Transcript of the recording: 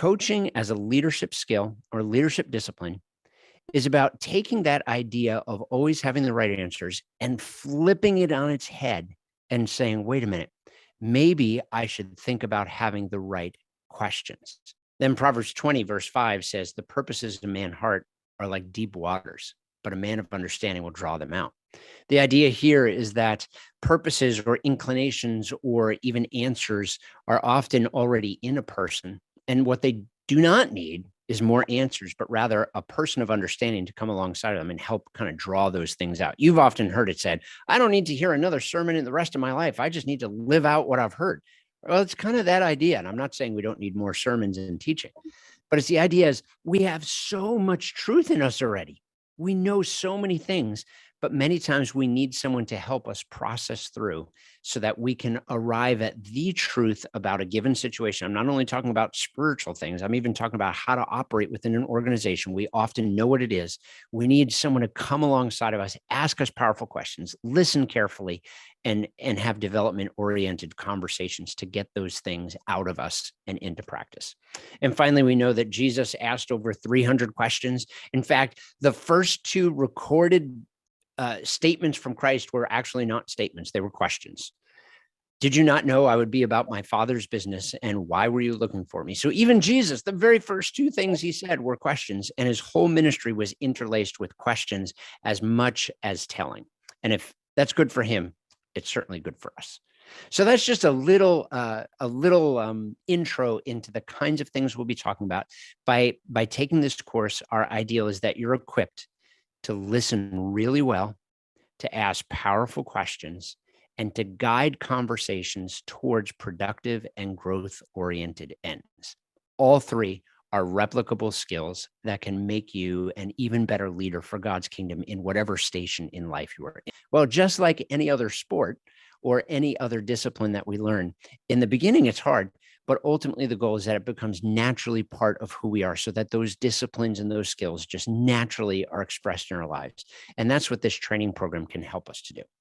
Coaching as a leadership skill or leadership discipline is about taking that idea of always having the right answers and flipping it on its head and saying, wait a minute, maybe I should think about having the right questions. Then Proverbs 20, verse 5 says, the purposes of a man's heart are like deep waters, but a man of understanding will draw them out. The idea here is that purposes or inclinations or even answers are often already in a person. And what they do not need is more answers, but rather a person of understanding to come alongside of them and help kind of draw those things out. You've often heard it said, I don't need to hear another sermon in the rest of my life. I just need to live out what I've heard. Well, it's kind of that idea. And I'm not saying we don't need more sermons and teaching, but it's the idea is we have so much truth in us already. We know so many things, but many times we need someone to help us process through so that we can arrive at the truth about a given situation. I'm not only talking about spiritual things, I'm even talking about how to operate within an organization. We often know what it is. We need someone to come alongside of us, ask us powerful questions, listen carefully, and have development-oriented conversations to get those things out of us and into practice. And finally, we know that Jesus asked over 300 questions. In fact, the first two recorded statements from Christ were actually not statements, they were questions. Did you not know I would be about my Father's business? And why were you looking for me? So even Jesus, the very first two things he said were questions, and his whole ministry was interlaced with questions as much as telling. And if that's good for him, it's certainly good for us. So that's just a little intro into the kinds of things we'll be talking about. By taking this course, our ideal is that you're equipped to listen really well, to ask powerful questions, and to guide conversations towards productive and growth-oriented ends. All three are replicable skills that can make you an even better leader for God's kingdom in whatever station in life you are in. Well, just like any other sport or any other discipline that we learn, in the beginning, it's hard, but ultimately the goal is that it becomes naturally part of who we are so that those disciplines and those skills just naturally are expressed in our lives. And that's what this training program can help us to do.